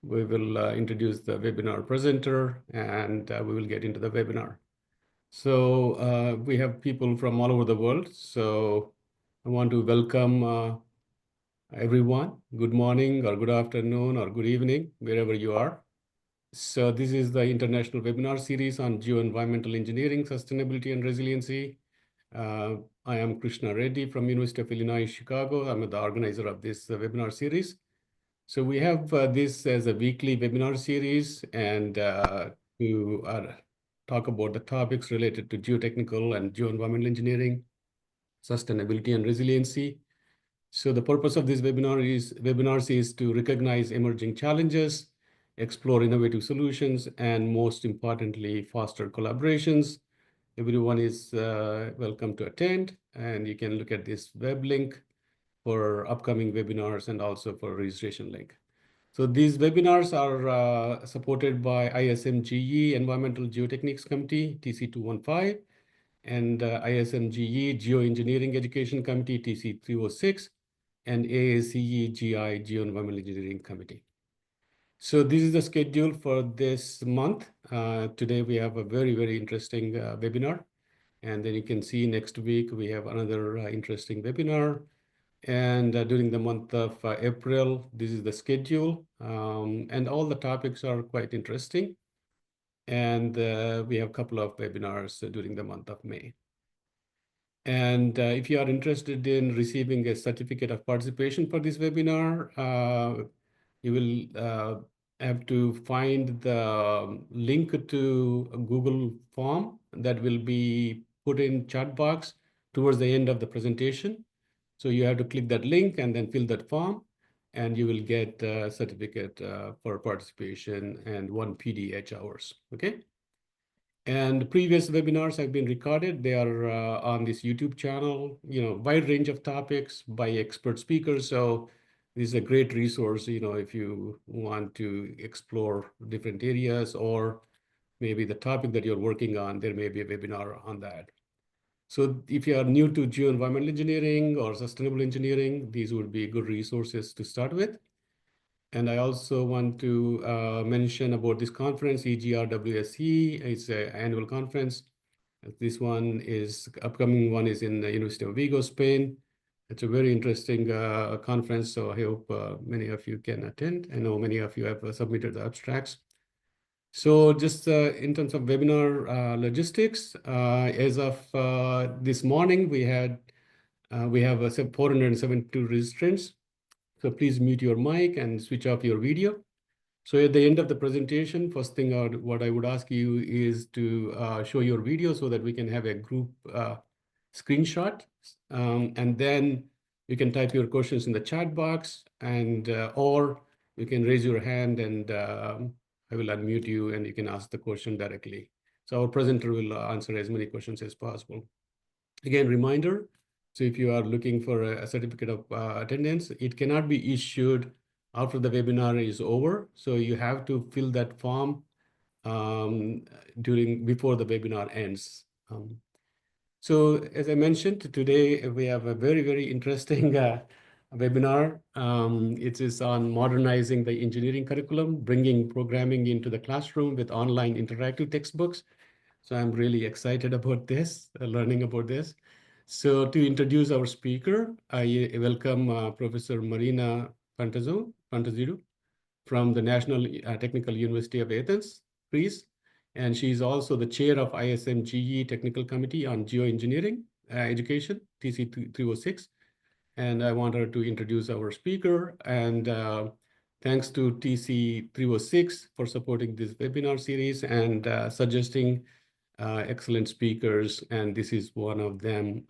we will introduce the webinar presenter, and we will get into the webinar. So we have people from all over the world. So I want to welcome everyone. Good morning or good afternoon or good evening, wherever you are. So this is the international webinar series on geoenvironmental engineering, sustainability, and resiliency. I am Krishna Reddy from University of Illinois, Chicago. I'm the organizer of this webinar series. So we have this as a weekly webinar series, and to talk about the topics related to geotechnical and geoenvironmental engineering, sustainability, and resiliency. So the purpose of this webinars is to recognize emerging challenges, explore innovative solutions, and most importantly, foster collaborations. Everyone is welcome to attend, and you can look at this web link for upcoming webinars and also for registration link. So these webinars are supported by ISMGE Environmental Geotechnics Committee, TC215, and ISMGE Geoengineering Education Committee, TC306, and AACE GI Geoenvironmental Engineering Committee. So this is the schedule for this month. Today we have a very, very interesting webinar. And then you can see next week we have another interesting webinar. And during the month of April, this is the schedule. And all the topics are quite interesting. And we have a couple of webinars during the month of May. And if you are interested in receiving a certificate of participation for this webinar, you will have to find the link to a Google form that will be put in chat box towards the end of the presentation. So you have to click that link and then fill that form, and you will get a certificate for participation and 1 PDH hours, okay? And previous webinars have been recorded. They are on this YouTube channel, wide range of topics by expert speakers. So this is a great resource, if you want to explore different areas or maybe the topic that you're working on, there may be a webinar on that. So if you are new to geoenvironmental engineering or sustainable engineering, these would be good resources to start with. And I also want to mention about this conference, EGRWSE. It's an annual conference. This one is, upcoming one is in the University of Vigo, Spain. It's a very interesting conference, so I hope many of you can attend. I know many of you have submitted the abstracts. So just in terms of webinar logistics, as of this morning, we have 472 registrants. So please mute your mic and switch off your video. So at the end of the presentation, first thing what I would ask you is to show your video so that we can have a group screenshot. And then you can type your questions in the chat box, and or you can raise your hand and I will unmute you and you can ask the question directly. So our presenter will answer as many questions as possible. Again, reminder, so if you are looking for a certificate of attendance, it cannot be issued after the webinar is over. So you have to fill that form before the webinar ends. So as I mentioned, today we have a very, very interesting webinar. It is on modernizing the engineering curriculum, bringing programming into the classroom with online interactive textbooks. So I'm really excited about this, learning about this. So to introduce our speaker, I welcome Professor Marina Fantaziru from the National Technical University of Athens, Greece. And she's also the chair of ISMGE Technical Committee on Geoengineering Education, TC306. And I want her to introduce our speaker. And thanks to TC306 for supporting this webinar series and suggesting excellent speakers, and this is one of them.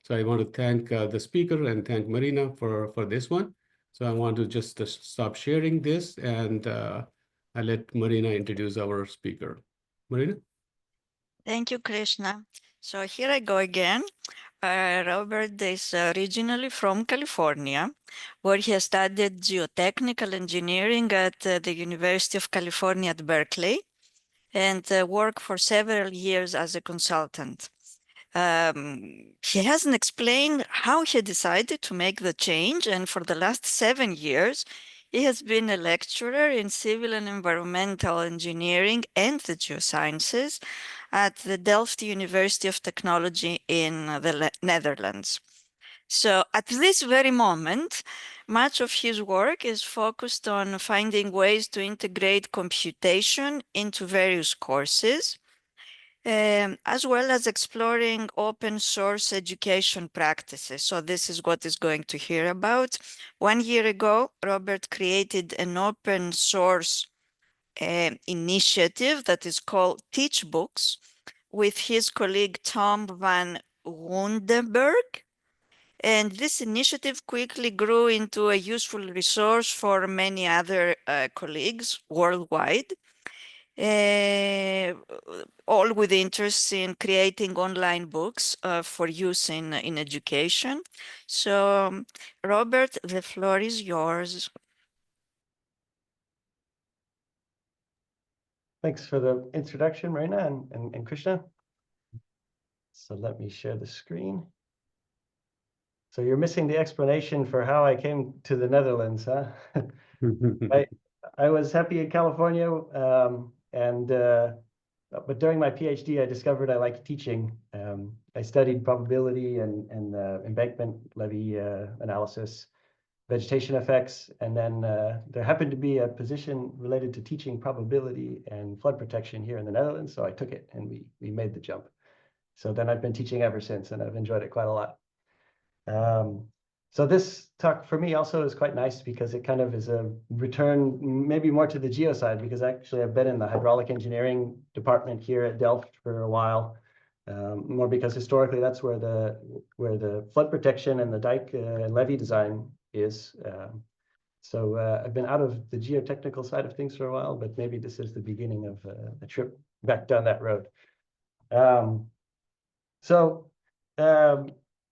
So I want to thank the speaker and thank Marina for this one. So I want to just stop sharing this, and I let Marina introduce our speaker. Marina? Thank you, Krishna. So here I go again. Robert is originally from California, where he has studied geotechnical engineering at the University of California at Berkeley, and worked for several years as a consultant. He hasn't explained how he decided to make the change, and for the last 7 years, He has been a lecturer in civil and environmental engineering and the geosciences at the Delft University of Technology in the Netherlands. So at this very moment, much of his work is focused on finding ways to integrate computation into various courses, as well as exploring open source education practices. So this is what is going to hear about. 1 year ago, Robert created an open source initiative that is called Teach Books with his colleague Tom van Rundenberg. And this initiative quickly grew into a useful resource for many other colleagues worldwide, uh, all with interest in creating online books for use in education. So, Robert, the floor is yours. Thanks for the introduction, Marina and Krishna. So let me share the screen. So you're missing the explanation for how I came to the Netherlands, huh? I was happy in California, but during my PhD, I discovered I liked teaching. I studied probability and embankment levee analysis, vegetation effects, and then there happened to be a position related to teaching probability and flood protection here in the Netherlands, so I took it and we made the jump. So then I've been teaching ever since, and I've enjoyed it quite a lot. So this talk for me also is quite nice because it kind of is a return maybe more to the geo side, because actually I've been in the hydraulic engineering department here at Delft for a while, more because historically that's where the flood protection and the dike and levee design is. So I've been out of the geotechnical side of things for a while, but maybe this is the beginning of a trip back down that road.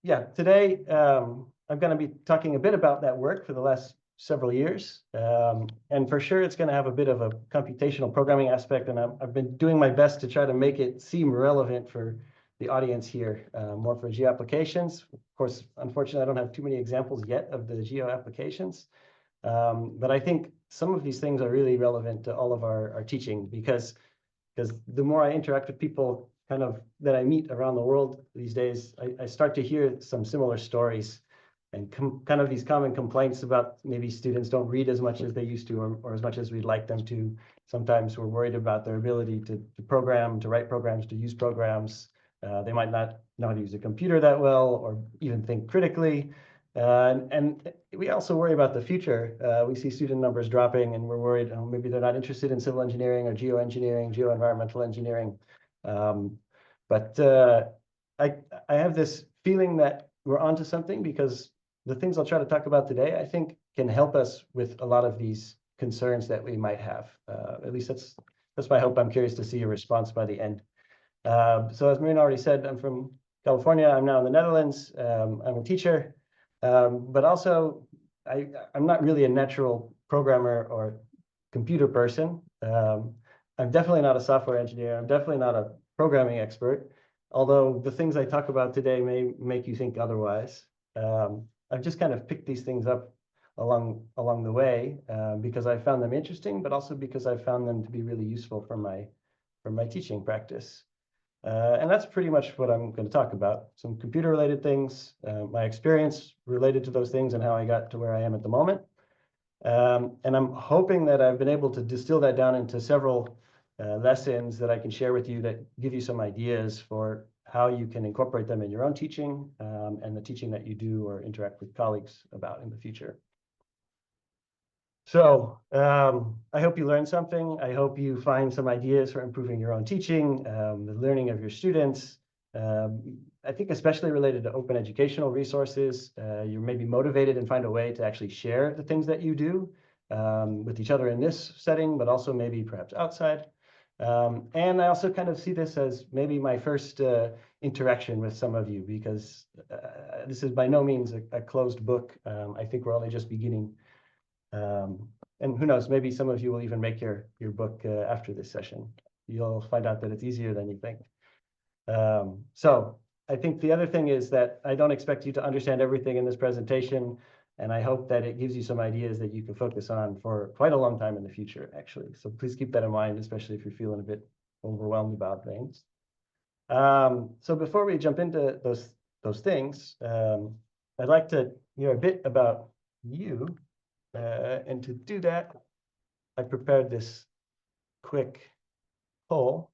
Yeah, today I'm going to be talking a bit about that work for the last several years. And for sure, it's going to have a bit of a computational programming aspect. And I've been doing my best to try to make it seem relevant for the audience here, more for geo applications. Of course, unfortunately, I don't have too many examples yet of the geo applications. But I think some of these things are really relevant to all of our teaching, because the more I interact with people kind of that I meet around the world these days, I start to hear some similar stories and kind of these common complaints about maybe students don't read as much as they used to, or as much as we'd like them to. Sometimes we're worried about their ability to program, to write programs, to use programs. They might not know how to use a computer that well, or even think critically. And we also worry about the future. We see student numbers dropping, and we're worried maybe they're not interested in civil engineering or geoengineering, geoenvironmental engineering. But I have this feeling that we're onto something, because the things I'll try to talk about today, I think, can help us with a lot of these concerns that we might have. At least that's my hope. I'm curious to see your response by the end. So as Marina already said, I'm from California. I'm now in the Netherlands. I'm a teacher. But also, I'm not really a natural programmer or computer person. I'm definitely not a software engineer. I'm definitely not a programming expert, although the things I talk about today may make you think otherwise. I've just kind of picked these things up along the way because I found them interesting, but also because I found them to be really useful for my teaching practice. And that's pretty much what I'm going to talk about. Some computer-related things, my experience related to those things, and how I got to where I am at the moment. And I'm hoping that I've been able to distill that down into several lessons that I can share with you that give you some ideas for how you can incorporate them in your own teaching and the teaching that you do or interact with colleagues about in the future. So I hope you learned something. I hope you find some ideas for improving your own teaching, the learning of your students. I think especially related to open educational resources, you're maybe motivated and find a way to actually share the things that you do with each other in this setting, but also maybe perhaps outside. And I also kind of see this as maybe my first interaction with some of you, because this is by no means a closed book. I think we're only just beginning. And who knows, maybe some of you will even make your book after this session. You'll find out that it's easier than you think. So I think the other thing is that I don't expect you to understand everything in this presentation. And I hope that it gives you some ideas that you can focus on for quite a long time in the future, actually. So please keep that in mind, especially if you're feeling a bit overwhelmed about things. So before we jump into those things, I'd like to hear a bit about you. And to do that, I prepared this quick poll.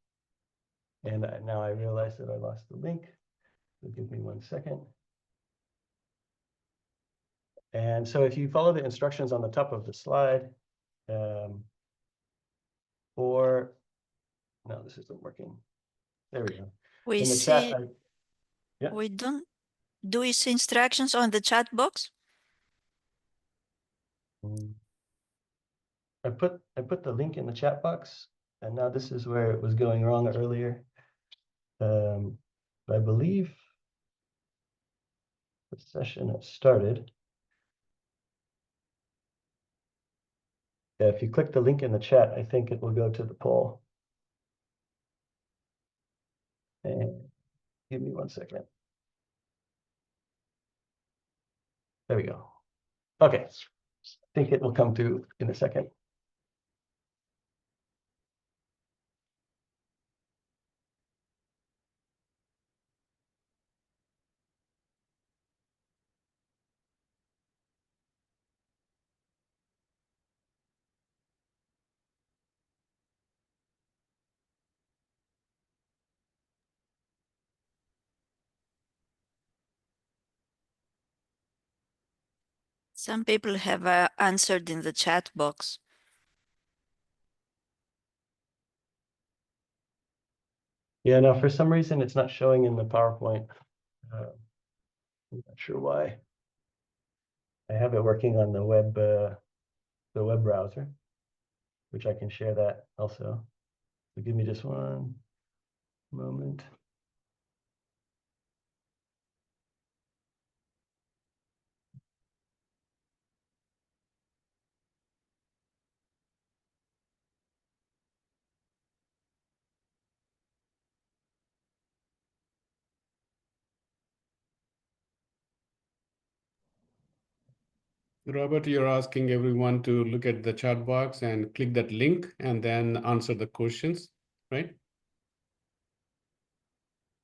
And now I realize that I lost the link. So give me 1 second. And so if you follow the instructions on the top of the slide, or no, this isn't working. There we go. We In the see, chat, yeah. we don't, do we see instructions on the chat box? I put the link in the chat box, and now this is where it was going wrong earlier. I believe the session has started. Yeah, if you click the link in the chat, I think it will go to the poll. And give me 1 second. There we go. Okay, I think it will come through in a second. Some people have answered in the chat box. Yeah, no, for some reason it's not showing in the PowerPoint. I'm not sure why. I have it working on the web browser, which I can share that also. So give me just 1 moment. Robert, you're asking everyone to look at the chat box and click that link and then answer the questions, right?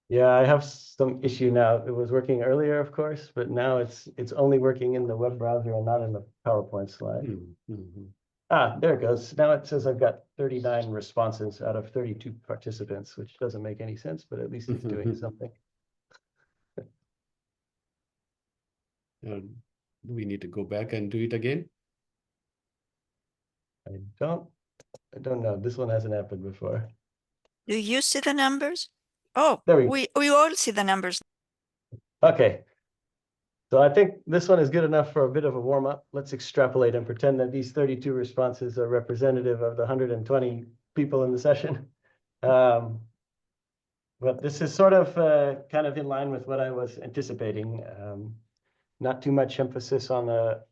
Yeah, I have some issue now. It was working earlier, of course, but now it's only working in the web browser and not in the PowerPoint slide. Mm-hmm. Ah, there it goes. Now it says I've got 39 responses out of 32 participants, which doesn't make any sense, but at least it's doing something. We need to go back and do it again. I don't know. This one hasn't happened before. Do you see the numbers? Oh, There we all see the numbers. Okay. So I think this one is good enough for a bit of a warm up. Let's extrapolate and pretend that these 32 responses are representative of the 120 people in the session. But this is sort of kind of in line with what I was anticipating. Not too much emphasis on the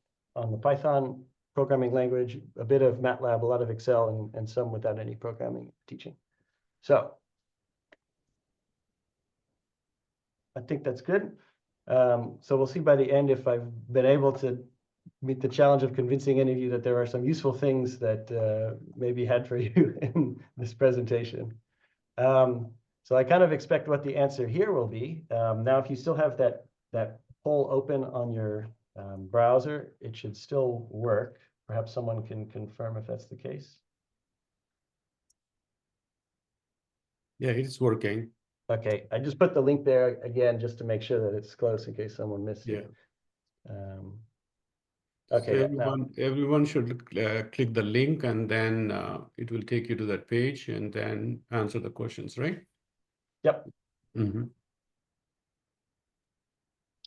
Python programming language, a bit of MATLAB, a lot of Excel, and some without any programming teaching. So I think that's good. So we'll see by the end if I've been able to meet the challenge of convincing any of you that there are some useful things that may be had for you in this presentation. So I kind of expect what the answer here will be. Now, if you still have that poll open on your browser, it should still work. Perhaps someone can confirm if that's the case. Yeah, it's working. Okay, I just put the link there again, just to make sure that it's close in case someone missed it. Okay, so everyone should click the link and then it will take you to that page and then answer the questions, right? Yep. Mm-hmm.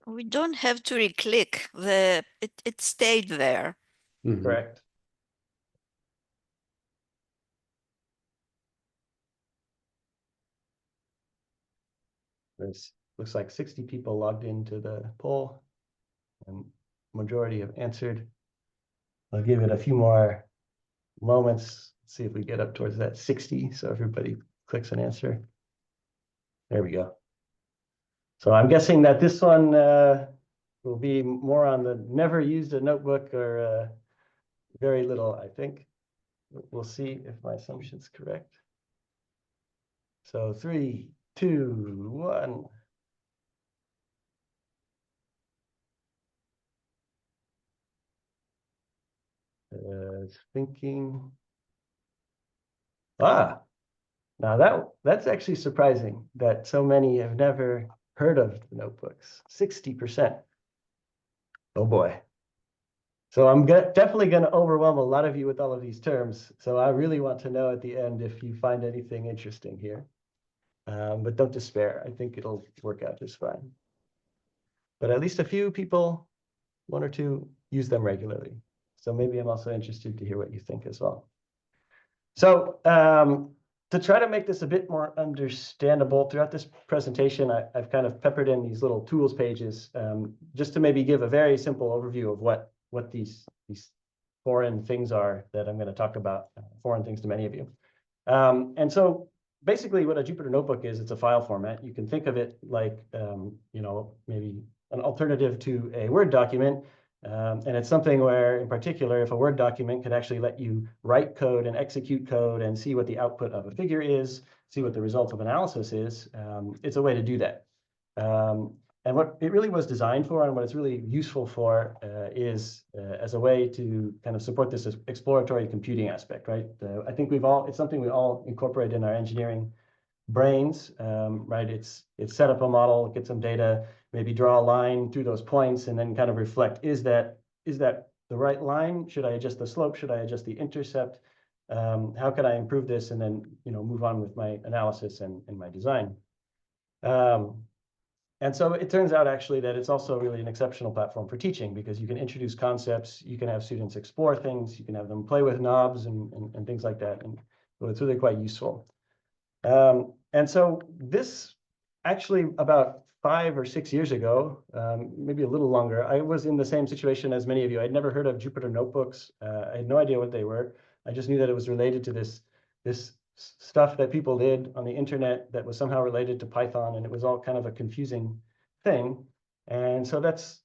We don't have to re-click. It stayed there. Mm-hmm. Correct. Looks like 60 people logged into the poll, and majority have answered. I'll give it a few more moments, see if we get up towards that 60. So everybody clicks an answer. There we go. So I'm guessing that this one will be more on the never used a notebook or very little, I think. We'll see if my assumption's correct. So 3, 2, 1. Thinking. Now that's actually surprising that so many have never heard of the notebooks. 60%. Oh boy. So I'm definitely going to overwhelm a lot of you with all of these terms. So I really want to know at the end if you find anything interesting here. But don't despair. I think it'll work out just fine. But at least a few people, 1 or 2, use them regularly. So maybe I'm also interested to hear what you think as well. So to try to make this a bit more understandable throughout this presentation, I've kind of peppered in these little tools pages just to maybe give a very simple overview of what these foreign things are that I'm going to talk about, foreign things to many of you. And so basically what a Jupyter Notebook is, it's a file format. You can think of it like, maybe an alternative to a Word document. And it's something where, in particular, if a Word document could actually let you write code and execute code and see what the output of a figure is, see what the result of analysis is, it's a way to do that. And what it really was designed for and what it's really useful for is as a way to kind of support this exploratory computing aspect, right? I think it's something we all incorporate in our engineering brains, right? It's set up a model, get some data, maybe draw a line through those points, and then kind of reflect, is that the right line? Should I adjust the slope? Should I adjust the intercept? How can I improve this? And then, move on with my analysis and my design. And so it turns out actually that it's also really an exceptional platform for teaching because you can introduce concepts, you can have students explore things, you can have them play with knobs and things like that. And so it's really quite useful. And so this actually about 5 or 6 years ago, maybe a little longer, I was in the same situation as many of you. I'd never heard of Jupyter Notebooks. I had no idea what they were. I just knew that it was related to this stuff that people did on the internet that was somehow related to Python, and it was all kind of a confusing thing. And so that's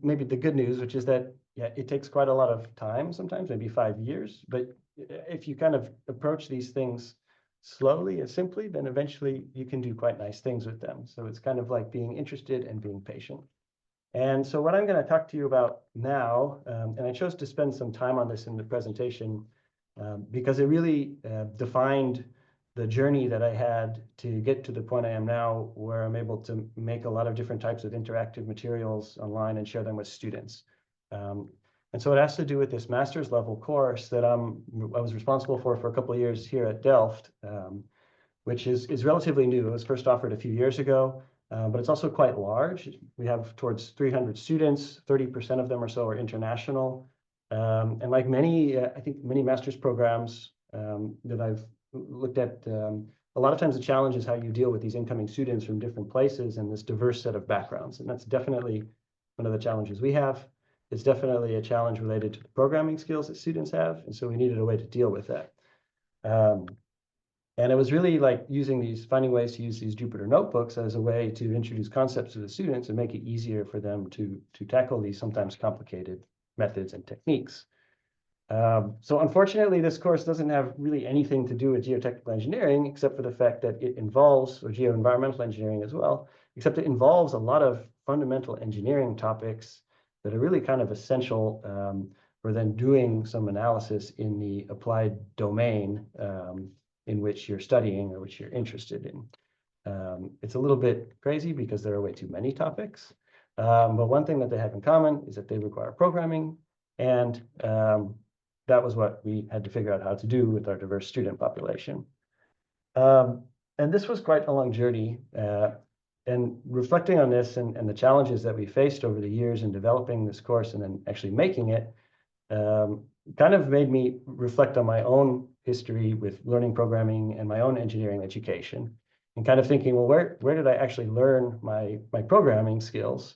maybe the good news, which is that, yeah, it takes quite a lot of time sometimes, maybe 5 years. But if you kind of approach these things slowly and simply, then eventually you can do quite nice things with them. So it's kind of like being interested and being patient. And so what I'm going to talk to you about now, and I chose to spend some time on this in the presentation because it really defined the journey that I had to get to the point I am now, where I'm able to make a lot of different types of interactive materials online and share them with students. And so it has to do with this master's level course that I was responsible for a couple of years here at Delft, which is relatively new. It was first offered a few years ago, but it's also quite large. We have towards 300 students, 30% of them or so are international. And like I think many master's programs that I've looked at, a lot of times the challenge is how you deal with these incoming students from different places and this diverse set of backgrounds. And that's definitely one of the challenges we have. It's definitely a challenge related to the programming skills that students have. And so we needed a way to deal with that. And it was really like finding ways to use these Jupyter Notebooks as a way to introduce concepts to the students and make it easier for them to tackle these sometimes complicated methods and techniques. So unfortunately, this course doesn't have really anything to do with geotechnical engineering, except for the fact that it involves, or geoenvironmental engineering as well, except it involves a lot of fundamental engineering topics that are really kind of essential for then doing some analysis in the applied domain in which you're studying or which you're interested in. It's a little bit crazy because there are way too many topics. But one thing that they have in common is that they require programming, and that was what we had to figure out how to do with our diverse student population. And this was quite a long journey. And reflecting on this and the challenges that we faced over the years in developing this course and then actually making it, kind of made me reflect on my own history with learning programming and my own engineering education, and kind of thinking, well, where did I actually learn my programming skills?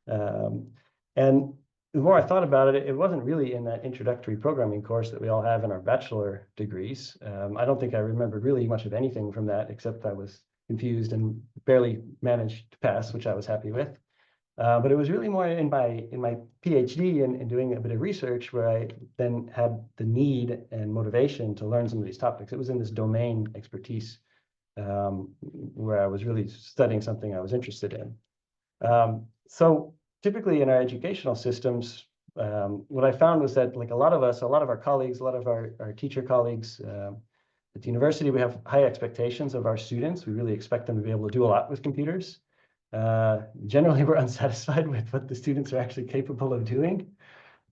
And the more I thought about it, it wasn't really in that introductory programming course that we all have in our bachelor degrees. I don't think I remembered really much of anything from that, except I was confused and barely managed to pass, which I was happy with. But it was really more in my PhD and doing a bit of research where I then had the need and motivation to learn some of these topics. It was in this domain expertise where I was really studying something I was interested in. So typically in our educational systems, what I found was that like a lot of our colleagues, a lot of our teacher colleagues at the university, we have high expectations of our students. We really expect them to be able to do a lot with computers. Generally, we're unsatisfied with what the students are actually capable of doing.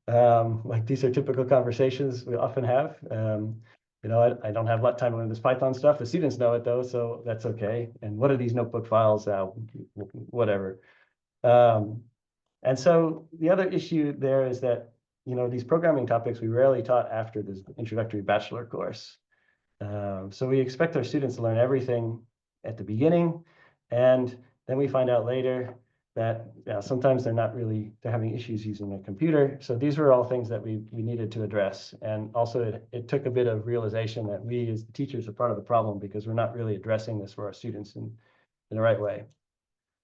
Like these are typical conversations we often have. You know, I don't have a lot of time to learn this Python stuff. The students know it though, so that's okay. And what are these notebook files? Whatever. And so the other issue there is that, you know, these programming topics we rarely taught after this introductory bachelor course. So we expect our students to learn everything at the beginning, and then we find out later that sometimes they're having issues using a computer. So these were all things that we needed to address. And also it took a bit of realization that we as the teachers are part of the problem because we're not really addressing this for our students in the right way.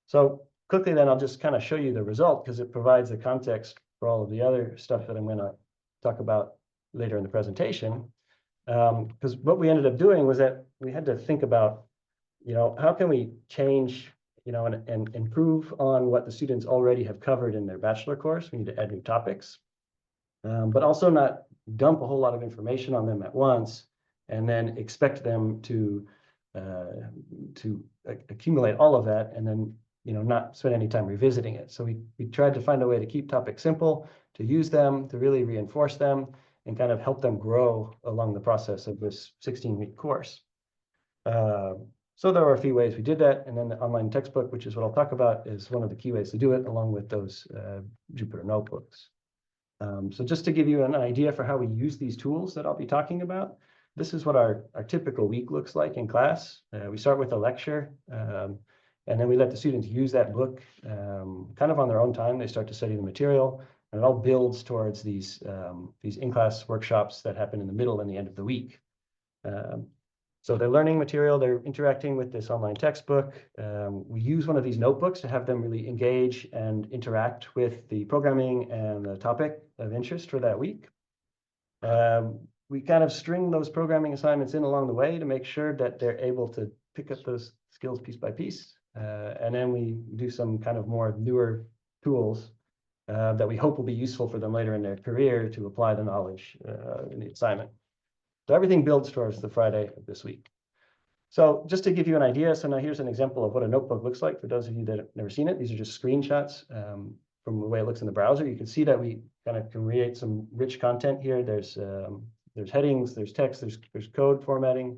So quickly then I'll just kind of show you the result because it provides the context for all of the other stuff that I'm going to talk about later in the presentation. Because what we ended up doing was that we had to think about, you know, how can we change, you know, and improve on what the students already have covered in their bachelor course. We need to add new topics, but also not dump a whole lot of information on them at once and then expect them to accumulate all of that and then, you know, not spend any time revisiting it. So we tried to find a way to keep topics simple, to use them, to really reinforce them, and kind of help them grow along the process of this 16-week course. So there were a few ways we did that, and then the online textbook, which is what I'll talk about, is one of the key ways to do it, along with those Jupyter notebooks. So just to give you an idea for how we use these tools that I'll be talking about, this is what our typical week looks like in class. We start with a lecture, and then we let the students use that book kind of on their own time. They start to study the material, and it all builds towards these in-class workshops that happen in the middle and the end of the week. So they're learning material, they're interacting with this online textbook. We use one of these notebooks to have them really engage and interact with the programming and the topic of interest for that week. We kind of string those programming assignments in along the way to make sure that they're able to pick up those skills piece by piece. And then we do some kind of more newer tools that we hope will be useful for them later in their career to apply the knowledge in the assignment. So everything builds towards the Friday of this week. So just to give you an idea, so now here's an example of what a notebook looks like for those of you that have never seen it. These are just screenshots from the way it looks in the browser. You can see that we kind of create some rich content here. There's headings, there's text, there's code formatting.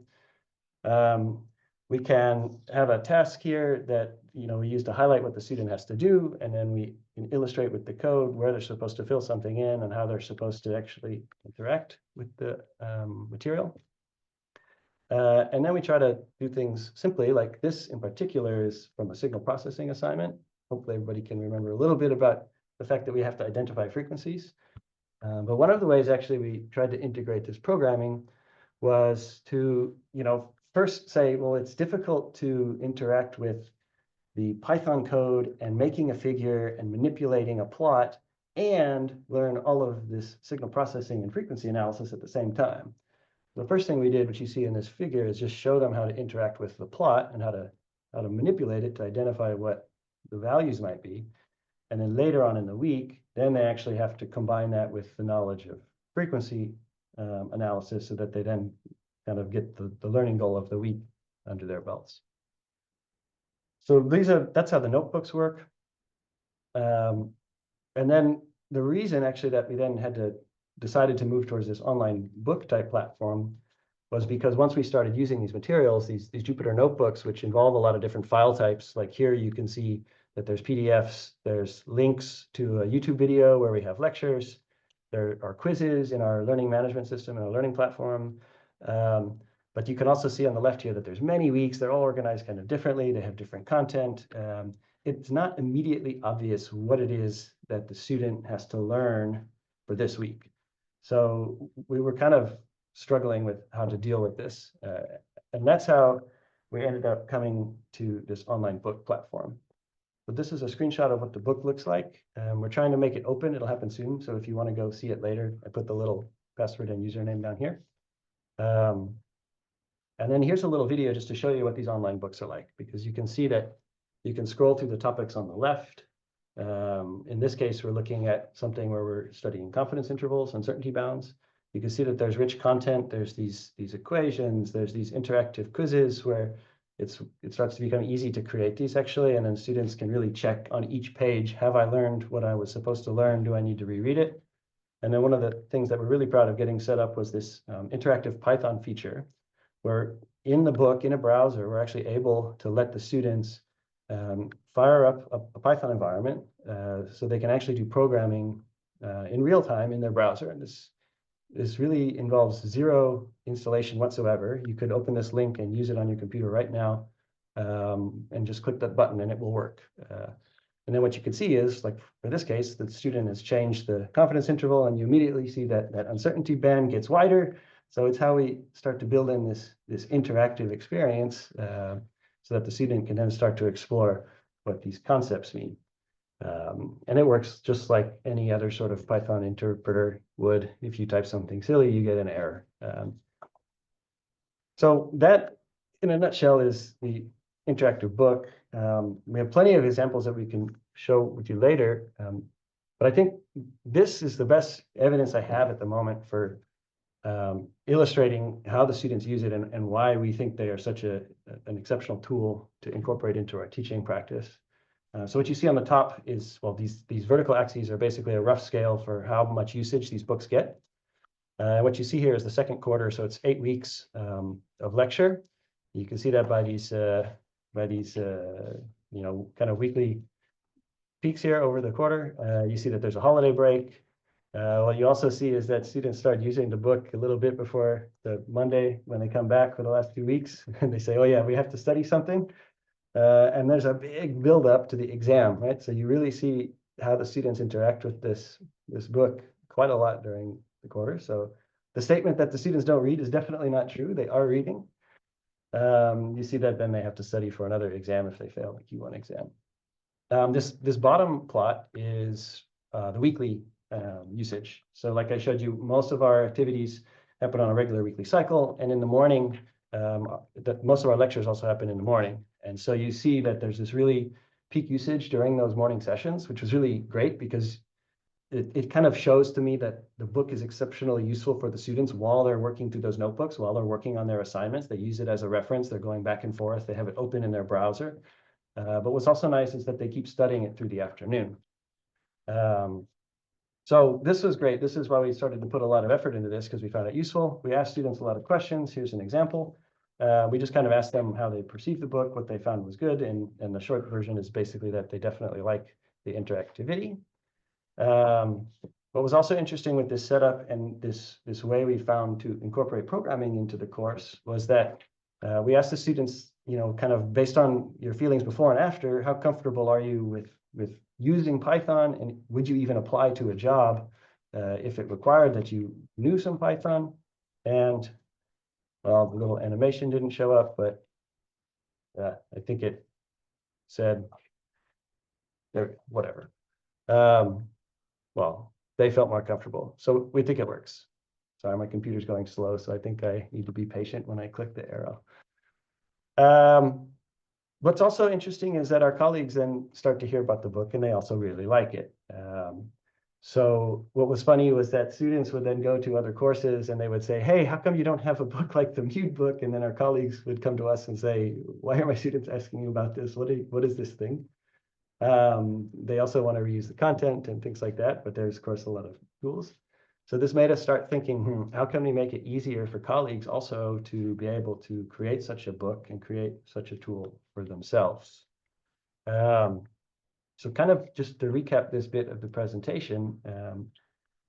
We can have a task here that, you know, we use to highlight what the student has to do, and then we can illustrate with the code where they're supposed to fill something in and how they're supposed to actually interact with the material. And then we try to do things simply, like this in particular is from a signal processing assignment. Hopefully everybody can remember a little bit about the fact that we have to identify frequencies. But one of the ways actually we tried to integrate this programming was to, you know, first say, well, it's difficult to interact with the Python code and making a figure and manipulating a plot and learn all of this signal processing and frequency analysis at the same time. The first thing we did, which you see in this figure, is just show them how to interact with the plot and how to manipulate it to identify what the values might be. And then later on in the week, then they actually have to combine that with the knowledge of frequency analysis so that they then kind of get the learning goal of the week under their belts. So that's how the notebooks work. And then the reason actually that we then decided to move towards this online book type platform was because once we started using these materials, these Jupyter notebooks, which involve a lot of different file types, like here you can see that there's PDFs, there's links to a YouTube video where we have lectures, there are quizzes in our learning management system and our learning platform. But you can also see on the left here that there's many weeks, they're all organized kind of differently, they have different content. It's not immediately obvious what it is that the student has to learn for this week. So we were kind of struggling with how to deal with this. And that's how we ended up coming to this online book platform. but this is a screenshot of what the book looks like. We're trying to make it open. It'll happen soon. So if you want to go see it later, I put the little password and username down here. And then here's a little video just to show you what these online books are like, because you can see that you can scroll through the topics on the left. In this case, we're looking at something where we're studying confidence intervals, uncertainty bounds. You can see that there's rich content. There's these equations. There's these interactive quizzes where it starts to become easy to create these actually, and then students can really check on each page, have I learned what I was supposed to learn? Do I need to reread it? And then one of the things that we're really proud of getting set up was this interactive Python feature, where in the book, in a browser, we're actually able to let the students fire up a Python environment so they can actually do programming in real time in their browser. And this really involves zero installation whatsoever. You could open this link and use it on your computer right now and just click that button and it will work. And then what you can see is, like for this case, the student has changed the confidence interval and you immediately see that uncertainty band gets wider. So it's how we start to build in this interactive experience so that the student can then start to explore what these concepts mean. And it works just like any other sort of Python interpreter would. If you type something silly, you get an error. So that, in a nutshell, is the interactive book. We have plenty of examples that we can show with you later. But I think this is the best evidence I have at the moment for illustrating how the students use it and why we think they are such an exceptional tool to incorporate into our teaching practice. So what you see on the top is, well, these vertical axes are basically a rough scale for how much usage these books get. What you see here is the second quarter, so it's 8 weeks of lecture. You can see that by these you know, kind of weekly peaks here over the quarter. You see that there's a holiday break. What you also see is that students start using the book a little bit before the Monday when they come back for the last 2 weeks, and they say, oh yeah, we have to study something. And there's a big build up to the exam, right? So you really see how the students interact with this book quite a lot during the quarter. So the statement that the students don't read is definitely not true. They are reading. You see that then they have to study for another exam if they fail the Q1 exam. This bottom plot is the weekly usage. So like I showed you, most of our activities happen on a regular weekly cycle, and in the morning, most of our lectures also happen in the morning. And so you see that there's this really peak usage during those morning sessions, which was really great because it kind of shows to me that the book is exceptionally useful for the students while they're working through those notebooks, while they're working on their assignments. They use it as a reference. They're going back and forth. They have it open in their browser. But what's also nice is that they keep studying it through the afternoon. So this was great. This is why we started to put a lot of effort into this, because we found it useful. We asked students a lot of questions. Here's an example. We just kind of asked them how they perceived the book, what they found was good. And the short version is basically that they definitely like the interactivity. What was also interesting with this setup and this way we found to incorporate programming into the course was that we asked the students, you know, kind of based on your feelings before and after, how comfortable are you with using Python, and would you even apply to a job if it required that you knew some Python? And well, the little animation didn't show up, but I think it said there, whatever. Well, they felt more comfortable, so we think it works. Sorry, my computer's going slow, so I think I need to be patient when I click the arrow. What's also interesting is that our colleagues then start to hear about the book and they also really like it. So what was funny was that students would then go to other courses and they would say, hey, how come you don't have a book like the Mute book? And then our colleagues would come to us and say, why are my students asking you about this? What is this thing? They also want to reuse the content and things like that, but there's of course a lot of tools. So this made us start thinking, how can we make it easier for colleagues also to be able to create such a book and create such a tool for themselves? So kind of just to recap this bit of the presentation,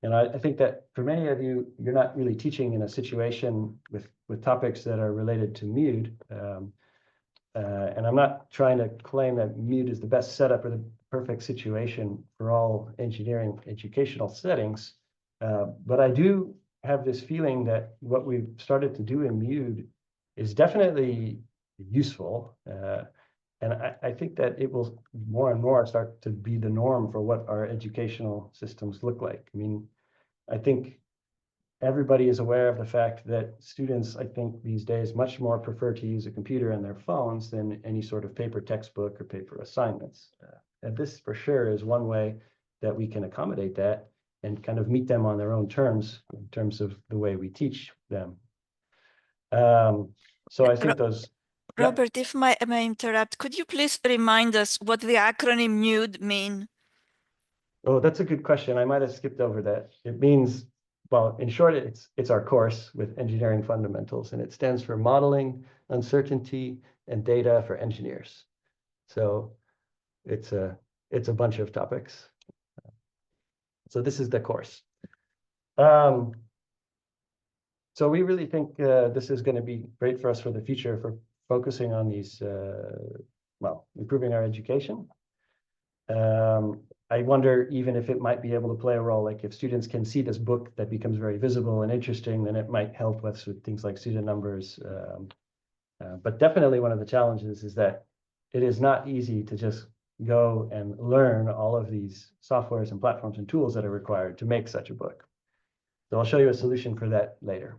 and I think that for many of you, you're not really teaching in a situation with topics that are related to Mute. And I'm not trying to claim that Mute is the best setup or the perfect situation for all engineering educational settings. But I do have this feeling that what we've started to do in Mute is definitely useful. And I think that it will more and more start to be the norm for what our educational systems look like. I mean, I think everybody is aware of the fact that students, I think these days, much more prefer to use a computer and their phones than any sort of paper textbook or paper assignments. And this for sure is one way that we can accommodate that and kind of meet them on their own terms in terms of the way we teach them. So I think those. Robert, if I may interrupt, could you please remind us what the acronym MUDE mean? Oh, that's a good question. I might have skipped over that. It means, well, in short, it's our course with engineering fundamentals, and it stands for Modeling, Uncertainty, and Data for Engineers. So it's a bunch of topics. So this is the course. So we really think this is going to be great for us for the future for focusing on these, well, improving our education. I wonder even if it might be able to play a role, like if students can see this book that becomes very visible and interesting, then it might help us with things like student numbers. But definitely one of the challenges is that it is not easy to just go and learn all of these softwares and platforms and tools that are required to make such a book. So I'll show you a solution for that later.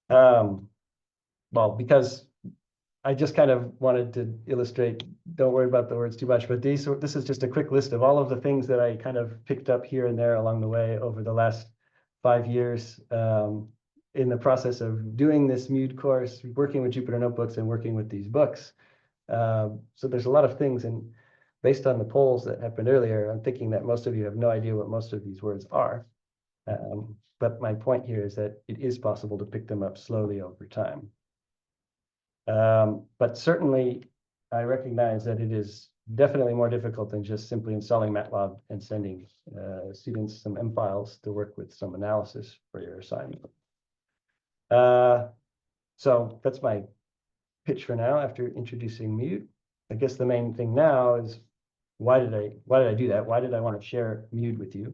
Well, because I just kind of wanted to illustrate, don't worry about the words too much, but this is just a quick list of all of the things that I kind of picked up here and there along the way over the last 5 years in the process of doing this MUDE course, working with Jupyter Notebooks and working with these books. So there's a lot of things, and based on the polls that happened earlier, I'm thinking that most of you have no idea what most of these words are. But my point here is that it is possible to pick them up slowly over time. But certainly, I recognize that it is definitely more difficult than just simply installing MATLAB and sending students some M files to work with some analysis for your assignment. So that's my pitch for now after introducing MUDE. I guess the main thing now is why did I do that? Why did I want to share MUDE with you?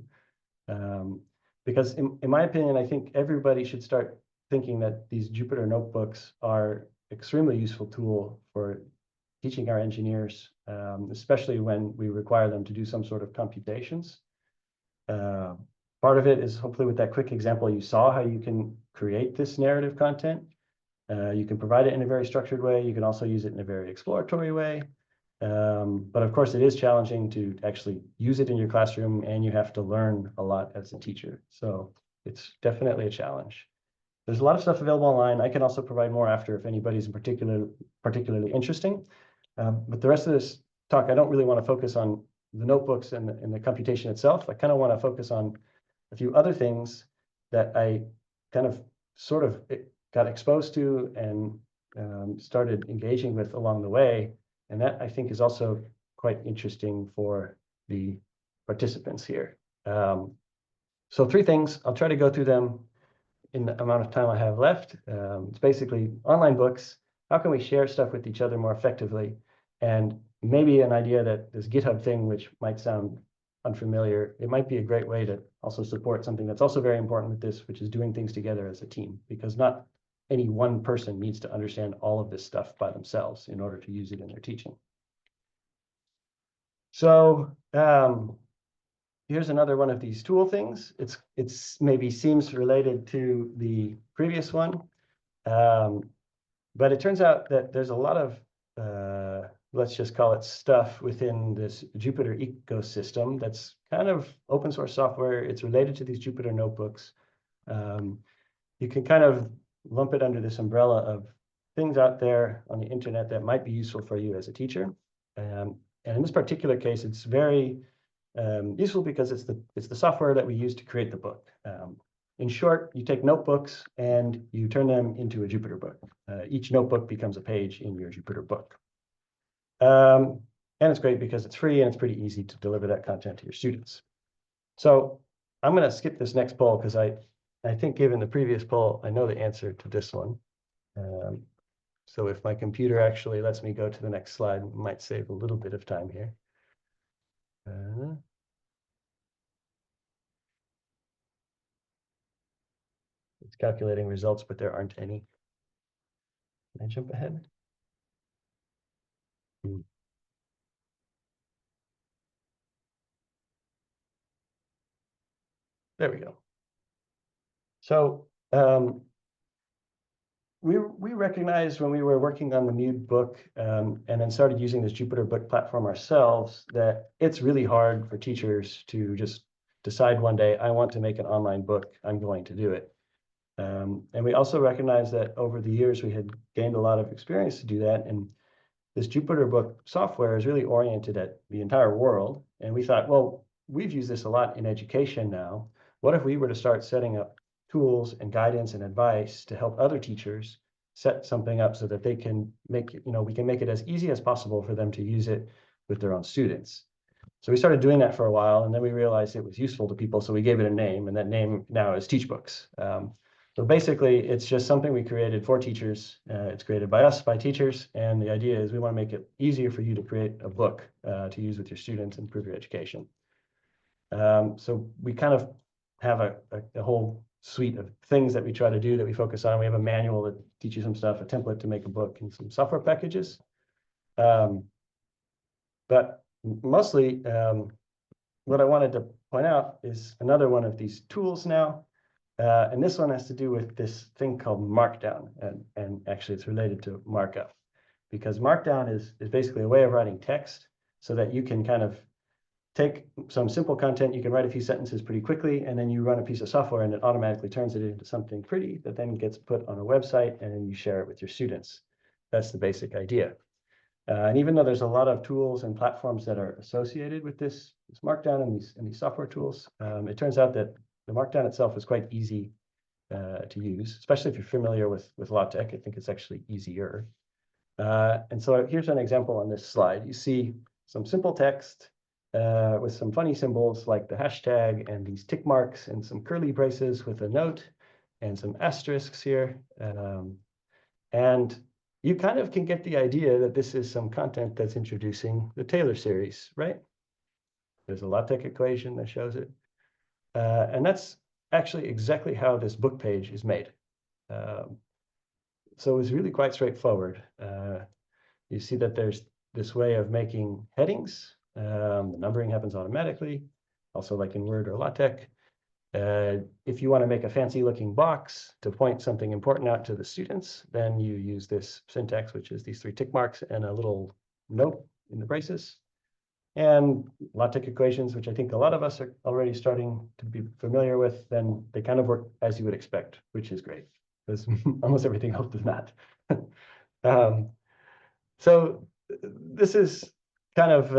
Because in my opinion, I think everybody should start thinking that these Jupyter notebooks are extremely useful tool for teaching our engineers, especially when we require them to do some sort of computations. Part of it is hopefully with that quick example, you saw how you can create this narrative content. You can provide it in a very structured way. You can also use it in a very exploratory way. But of course, it is challenging to actually use it in your classroom, and you have to learn a lot as a teacher. So it's definitely a challenge. There's a lot of stuff available online. I can also provide more after if anybody's particularly interesting. But the rest of this talk, I don't really want to focus on the notebooks and the computation itself. I kind of want to focus on a few other things that I kind of sort of got exposed to and started engaging with along the way. And that I think is also quite interesting for the participants here. So 3 things, I'll try to go through them in the amount of time I have left. It's basically online books. How can we share stuff with each other more effectively? And maybe an idea that this GitHub thing, which might sound unfamiliar, it might be a great way to also support something that's also very important with this, which is doing things together as a team, because not any one person needs to understand all of this stuff by themselves in order to use it in their teaching. So here's another one of these tool things. It's maybe seems related to the previous one, but it turns out that there's a lot of let's just call it stuff within this Jupyter ecosystem that's kind of open source software. It's related to these Jupyter notebooks. You can kind of lump it under this umbrella of things out there on the internet that might be useful for you as a teacher. And in this particular case, it's very useful because it's the software that we use to create the book. In short, you take notebooks and you turn them into a Jupyter book. Each notebook becomes a page in your Jupyter book. And it's great because it's free and it's pretty easy to deliver that content to your students. So I'm going to skip this next poll because I think given the previous poll, I know the answer to this one. So if my computer actually lets me go to the next slide, it might save a little bit of time here. It's calculating results, but there aren't any. Can I jump ahead? There we go. So we recognized when we were working on the Mute book and then started using this Jupyter book platform ourselves that it's really hard for teachers to just decide one day, I want to make an online book, I'm going to do it. And we also recognized that over the years we had gained a lot of experience to do that. And this Jupyter book software is really oriented at the entire world. And we thought, well, we've used this a lot in education now. What if we were to start setting up tools and guidance and advice to help other teachers set something up so that they can make it, we can make it as easy as possible for them to use it with their own students. So we started doing that for a while, and then we realized it was useful to people, so we gave it a name, and that name now is Teachbooks. So basically, it's just something we created for teachers. It's created by us, by teachers, and the idea is we want to make it easier for you to create a book to use with your students and improve your education. So we kind of have a whole suite of things that we try to do that we focus on. We have a manual that teaches you some stuff, a template to make a book, and some software packages. But mostly, what I wanted to point out is another one of these tools now. And this one has to do with this thing called Markdown. And actually, it's related to markup. Because Markdown is basically a way of writing text so that you can kind of take some simple content, you can write a few sentences pretty quickly, and then you run a piece of software and it automatically turns it into something pretty that then gets put on a website and then you share it with your students. That's the basic idea. And even though there's a lot of tools and platforms that are associated with this Markdown and these software tools, it turns out that the Markdown itself is quite easy to use, especially if you're familiar with LaTeX. I think it's actually easier. And so here's an example on this slide. You see some simple text with some funny symbols like the hashtag and these tick marks and some curly braces with a note and some asterisks here. And you kind of can get the idea that this is some content that's introducing the Taylor series, right? There's a LaTeX equation that shows it. And that's actually exactly how this book page is made. So it's really quite straightforward. You see that there's this way of making headings. The numbering happens automatically, also like in Word or LaTeX. If you want to make a fancy looking box to point something important out to the students, then you use this syntax, which is these 3 tick marks and a little note in the braces. And LaTeX equations, which I think a lot of us are already starting to be familiar with, then they kind of work as you would expect, which is great, because almost everything else does not. So this is kind of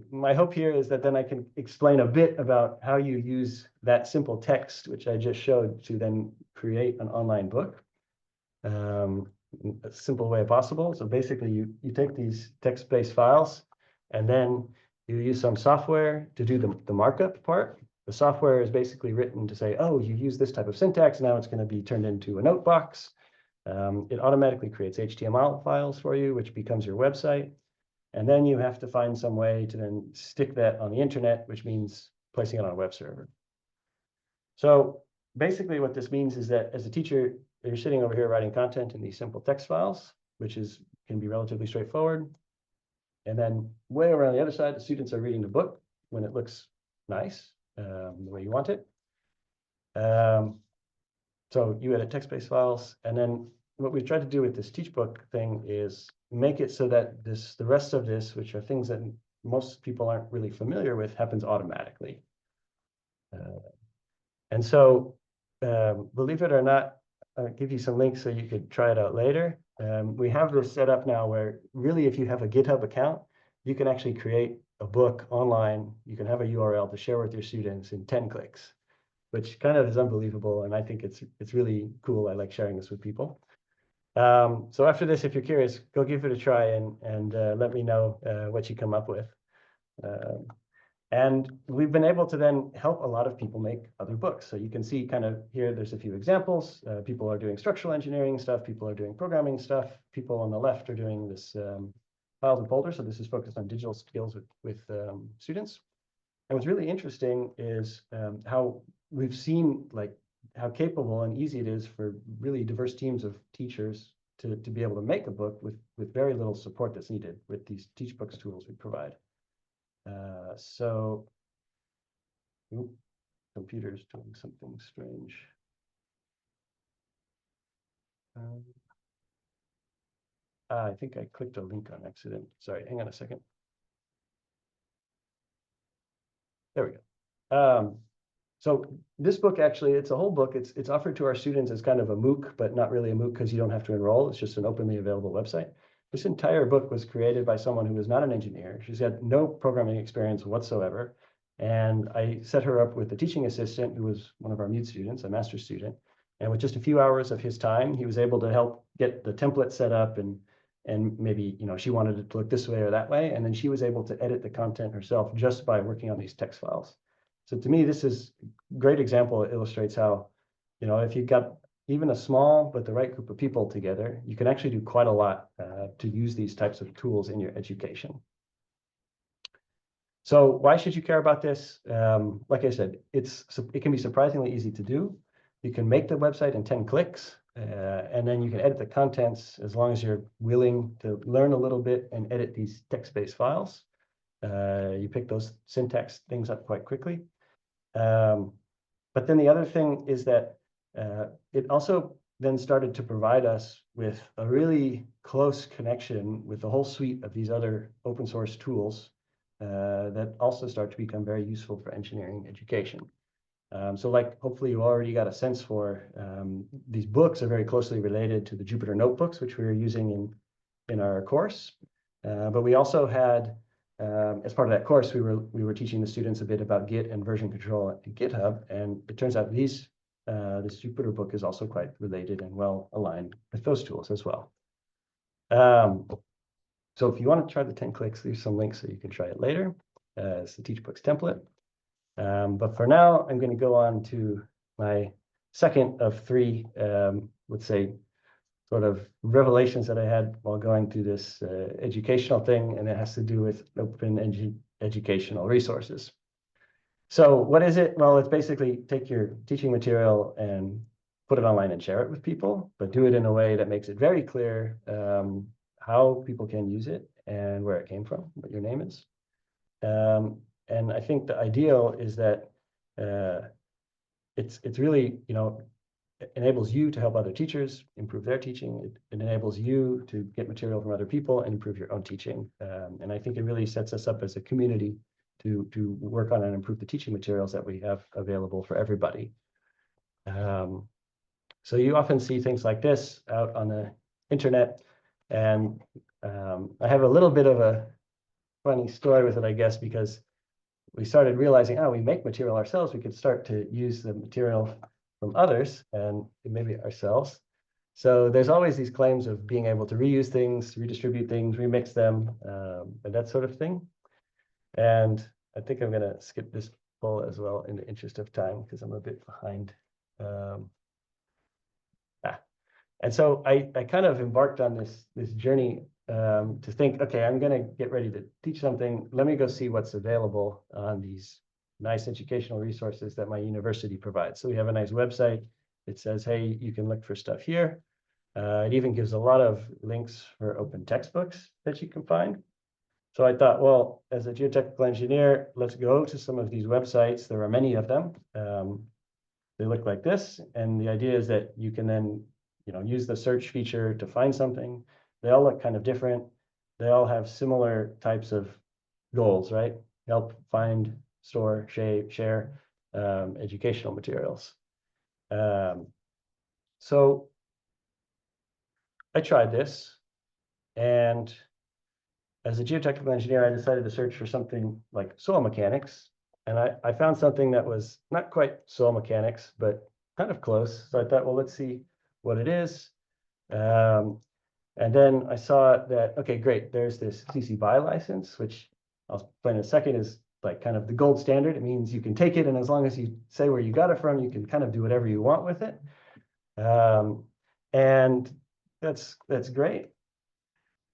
my hope here is that then I can explain a bit about how you use that simple text, which I just showed, to then create an online book. A simple way possible. So basically, you take these text-based files, and then you use some software to do the markup part. The software is basically written to say, oh, you use this type of syntax, now it's going to be turned into a note box. It automatically creates HTML files for you, which becomes your website. And then you have to find some way to then stick that on the internet, which means placing it on a web server. So basically what this means is that as a teacher, you're sitting over here writing content in these simple text files, which can be relatively straightforward. And then way over on the other side, the students are reading the book when it looks nice, the way you want it. So you edit text-based files, and then what we've tried to do with this Teachbook thing is make it so that the rest of this, which are things that most people aren't really familiar with, happens automatically. And so, believe it or not, I'll give you some links so you could try it out later. We have this set up now where really, if you have a GitHub account, you can actually create a book online. You can have a URL to share with your students in 10 clicks, which kind of is unbelievable. And I think it's really cool. I like sharing this with people. So after this, if you're curious, go give it a try and let me know what you come up with. And we've been able to then help a lot of people make other books. So you can see kind of here, there's a few examples. People are doing structural engineering stuff. People are doing programming stuff. People on the left are doing this files and folders. So this is focused on digital skills with students. And what's really interesting is how we've seen like how capable and easy it is for really diverse teams of teachers to be able to make a book with very little support that's needed with these Teachbooks tools we provide. So computer's doing something strange. I think I clicked a link on accident. Sorry, hang on a second. There we go. So this book, actually, it's a whole book. It's offered to our students as kind of a MOOC, but not really a MOOC because you don't have to enroll. It's just an openly available website. This entire book was created by someone who was not an engineer. She's had no programming experience whatsoever. And I set her up with a teaching assistant who was one of our mute students, a master's student. And with just a few hours of his time, he was able to help get the template set up and maybe, she wanted it to look this way or that way. And then she was able to edit the content herself just by working on these text files. So to me, this is a great example. It illustrates how, if you've got even a small but the right group of people together, you can actually do quite a lot to use these types of tools in your education. So why should you care about this? Like I said, it can be surprisingly easy to do. You can make the website in 10 clicks, and then you can edit the contents as long as you're willing to learn a little bit and edit these text-based files. You pick those syntax things up quite quickly. But then the other thing is that it also then started to provide us with a really close connection with the whole suite of these other open source tools that also start to become very useful for engineering education. So like, hopefully you already got a sense for, these books are very closely related to the Jupyter notebooks, which we were using in our course. But we also had, as part of that course, we were teaching the students a bit about Git and version control at GitHub, and it turns out this Jupyter book is also quite related and well aligned with those tools as well. So if you want to try the 10 clicks, there's some links so you can try it later. It's the TeachBooks template. But for now, I'm going to go on to my second of three, let's say, sort of revelations that I had while going through this educational thing, and it has to do with open educational resources. So what is it? Well, it's basically take your teaching material and put it online and share it with people, but do it in a way that makes it very clear how people can use it and where it came from, what your name is. And I think the ideal is that it's really, it enables you to help other teachers improve their teaching. It enables you to get material from other people and improve your own teaching. And I think it really sets us up as a community to work on and improve the teaching materials that we have available for everybody. So you often see things like this out on the internet. And I have a little bit of a funny story with it, I guess, because we started realizing, we make material ourselves. We could start to use the material from others and maybe ourselves. So there's always these claims of being able to reuse things, redistribute things, remix them, and that sort of thing. And I think I'm going to skip this poll as well in the interest of time because I'm a bit behind. And so I kind of embarked on this journey to think, okay, I'm going to get ready to teach something. Let me go see what's available on these nice educational resources that my university provides. So we have a nice website. It says, hey, you can look for stuff here. It even gives a lot of links for open textbooks that you can find. So I thought, well, as a geotechnical engineer, let's go to some of these websites. There are many of them. They look like this. And the idea is that you can then use the search feature to find something. They all look kind of different. They all have similar types of goals, right? Help find, store, share educational materials. So I tried this, and as a geotechnical engineer, I decided to search for something like soil mechanics, and I found something that was not quite soil mechanics, but kind of close. So I thought, well, let's see what it is. And then I saw that, okay, great, there's this CC BY license, which I'll explain in a second, is like kind of the gold standard. It means you can take it, and as long as you say where you got it from, you can kind of do whatever you want with it. And that's great.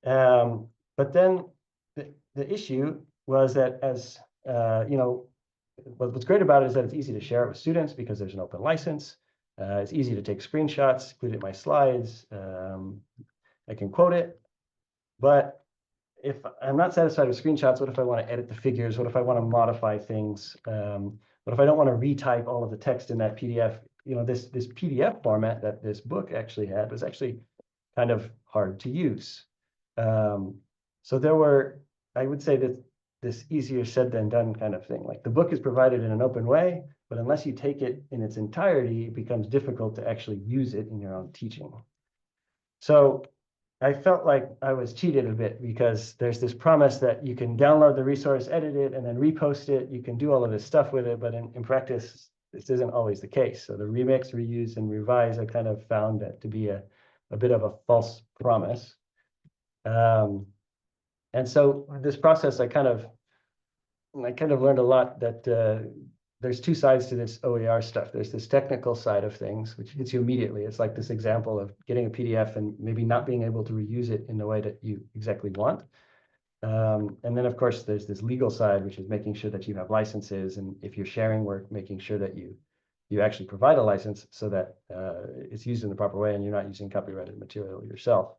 But then the issue was that as, what's great about it is that it's easy to share it with students because there's an open license. It's easy to take screenshots, include it in my slides. I can quote it, but if I'm not satisfied with screenshots, what if I want to edit the figures? What if I want to modify things? But if I don't want to retype all of the text in that PDF, you know, this PDF format that this book actually had was actually kind of hard to use. So there were, I would say that this easier said than done kind of thing. Like the book is provided in an open way, but unless you take it in its entirety, it becomes difficult to actually use it in your own teaching. So I felt like I was cheated a bit because there's this promise that you can download the resource, edit it, and then repost it. You can do all of this stuff with it, but in practice, this isn't always the case. So the remix, reuse, and revise, I kind of found that to be a bit of a false promise. And so this process, I kind of learned a lot that there's two sides to this OER stuff. There's this technical side of things, which hits you immediately. It's like this example of getting a PDF and maybe not being able to reuse it in the way that you exactly want. And then, of course, there's this legal side, which is making sure that you have licenses. And if you're sharing work, making sure that you actually provide a license so that it's used in the proper way and you're not using copyrighted material yourself.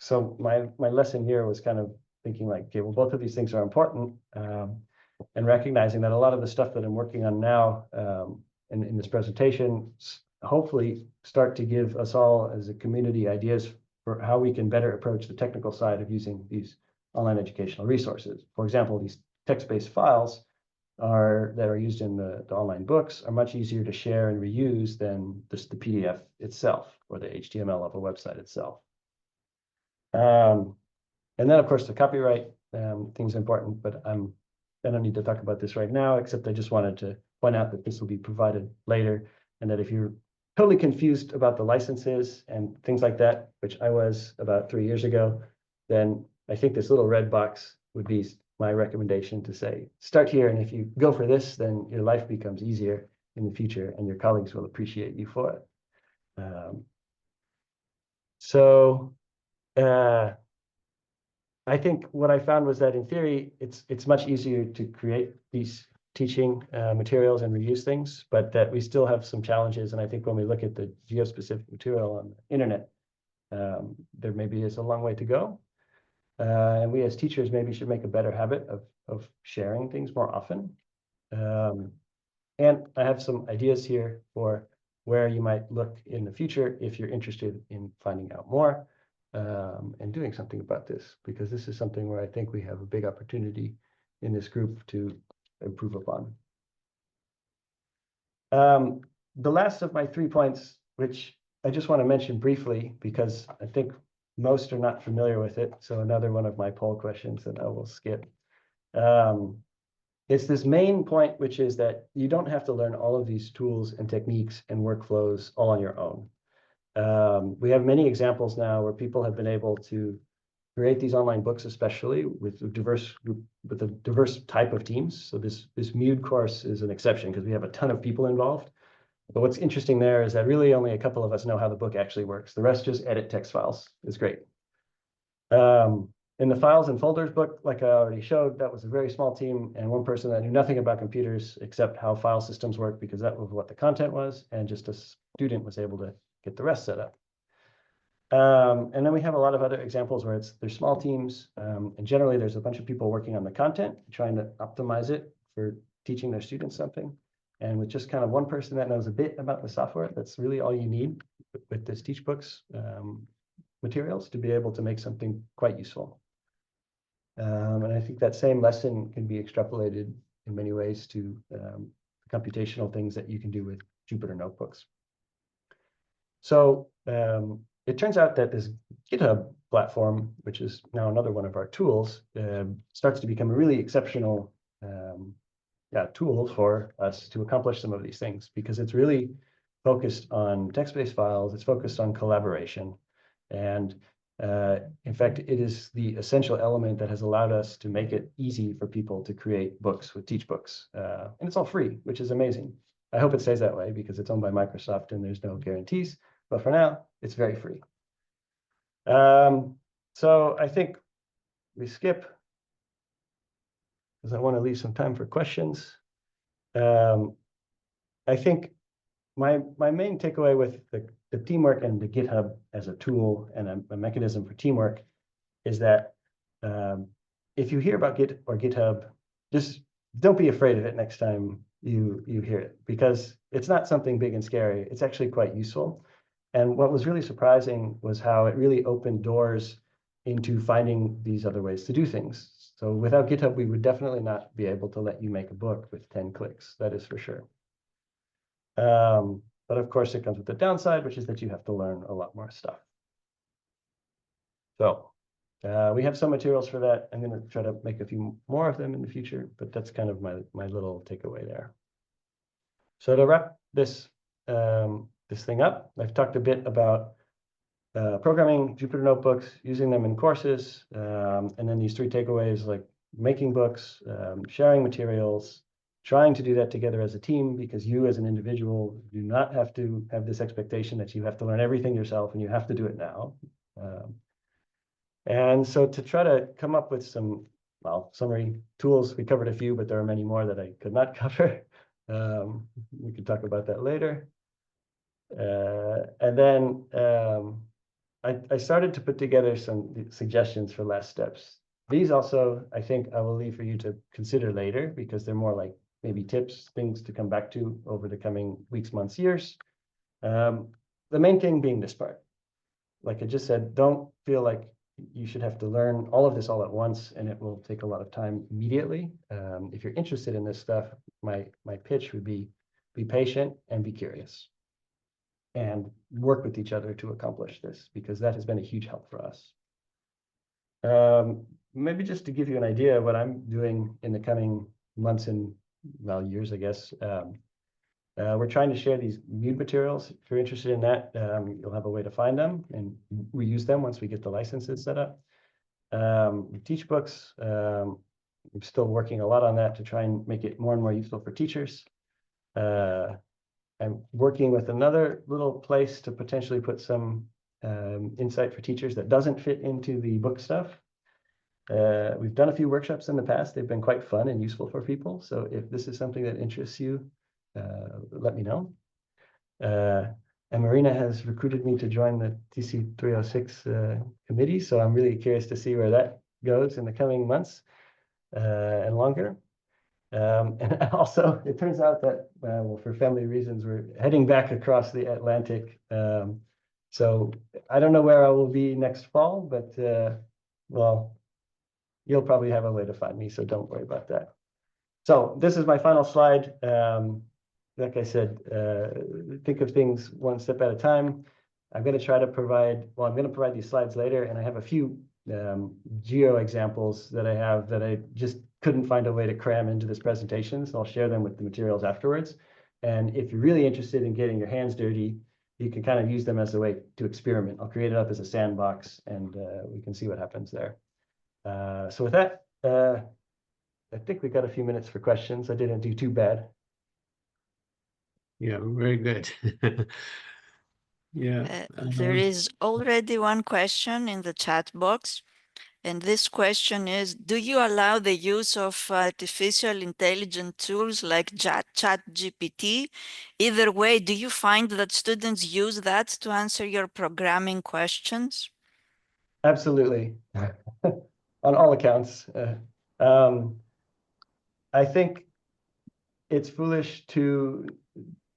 So my lesson here was kind of thinking like, okay, well, both of these things are important, and recognizing that a lot of the stuff that I'm working on now in this presentation hopefully start to give us all as a community ideas for how we can better approach the technical side of using these online educational resources. For example, these text-based files that are used in the online books are much easier to share and reuse than just the PDF itself or the HTML of a website itself. And then, of course, the copyright thing is important, but I don't need to talk about this right now, except I just wanted to point out that this will be provided later, and that if you're totally confused about the licenses and things like that, which I was about 3 years ago, then I think this little red box would be my recommendation to say, start here, and if you go for this, then your life becomes easier in the future, and your colleagues will appreciate you for it. I think what I found was that in theory, it's much easier to create these teaching materials and reuse things, but that we still have some challenges. And I think when we look at the geo-specific material on the internet, there maybe is a long way to go. And we as teachers maybe should make a better habit of sharing things more often. And I have some ideas here for where you might look in the future if you're interested in finding out more. And doing something about this, because this is something where I think we have a big opportunity in this group to improve upon. The last of my 3 points, which I just want to mention briefly, because I think most are not familiar with it. So another one of my poll questions that I will skip. It's this main point, which is that you don't have to learn all of these tools and techniques and workflows all on your own. We have many examples now where people have been able to create these online books, especially with a diverse type of teams. So this MUDE course is an exception because we have a ton of people involved. But what's interesting there is that really only a couple of us know how the book actually works. The rest just edit text files. It's great. In the files and folders book, like I already showed, that was a very small team and one person that knew nothing about computers except how file systems work, because that was what the content was, and just a student was able to get the rest set up. And then we have a lot of other examples where they're small teams, and generally there's a bunch of people working on the content, trying to optimize it for teaching their students something. And with just kind of one person that knows a bit about the software, that's really all you need with this Teachbooks materials to be able to make something quite useful. And I think that same lesson can be extrapolated in many ways to computational things that you can do with Jupyter notebooks. So it turns out that this GitHub platform, which is now another one of our tools, starts to become a really exceptional tool for us to accomplish some of these things, because it's really focused on text-based files, it's focused on collaboration. And in fact, it is the essential element that has allowed us to make it easy for people to create books with Teachbooks. And it's all free, which is amazing. I hope it stays that way because it's owned by Microsoft and there's no guarantees. But for now, it's very free. So I think we skip, because I want to leave some time for questions. I think my main takeaway with the teamwork and the GitHub as a tool and a mechanism for teamwork is that if you hear about Git or GitHub, just don't be afraid of it next time you hear it, because it's not something big and scary. It's actually quite useful. And what was really surprising was how it really opened doors into finding these other ways to do things. So without GitHub, we would definitely not be able to let you make a book with 10 clicks. That is for sure. But of course, it comes with the downside, which is that you have to learn a lot more stuff. So we have some materials for that. I'm going to try to make a few more of them in the future, but that's kind of my little takeaway there. So to wrap this this thing up, I've talked a bit about programming Jupyter notebooks, using them in courses, and then these 3 takeaways, like making books, sharing materials, trying to do that together as a team, because you as an individual do not have to have this expectation that you have to learn everything yourself and you have to do it now. And so to try to come up with some, well, summary tools, we covered a few, but there are many more that I could not cover. We can talk about that later. And then I started to put together some suggestions for last steps. These also, I think I will leave for you to consider later, because they're more like maybe tips, things to come back to over the coming weeks, months, years. The main thing being this part. Like I just said, don't feel like you should have to learn all of this all at once, and it will take a lot of time immediately. If you're interested in this stuff, my pitch would be patient and be curious, and work with each other to accomplish this, because that has been a huge help for us. Maybe just to give you an idea of what I'm doing in the coming months and, well, years, I guess. We're trying to share these Mute materials. If you're interested in that, you'll have a way to find them, and we use them once we get the licenses set up. We teach books. I'm still working a lot on that to try and make it more and more useful for teachers. I'm working with another little place to potentially put some insight for teachers that doesn't fit into the book stuff. We've done a few workshops in the past. They've been quite fun and useful for people. So if this is something that interests you, let me know. And Marina has recruited me to join the TC 306 committee. So I'm really curious to see where that goes in the coming months and longer. And also, it turns out that, well, for family reasons, we're heading back across the Atlantic. So I don't know where I will be next fall, but well, you'll probably have a way to find me, so don't worry about that. So this is my final slide. Like I said, think of things one step at a time. I'm going to try to provide, well, I'm going to provide these slides later, and I have a few geo examples that I have that I just couldn't find a way to cram into this presentation, so I'll share them with the materials afterwards. And if you're really interested in getting your hands dirty, you can kind of use them as a way to experiment. I'll create it up as a sandbox, and we can see what happens there. So with that, I think we got a few minutes for questions. I didn't do too bad. Yeah, very good. Yeah. There is already one question in the chat box. And this question is, do you allow the use of artificial intelligence tools like ChatGPT? Either way, do you find that students use that to answer your programming questions? Absolutely, on all accounts. I think it's foolish to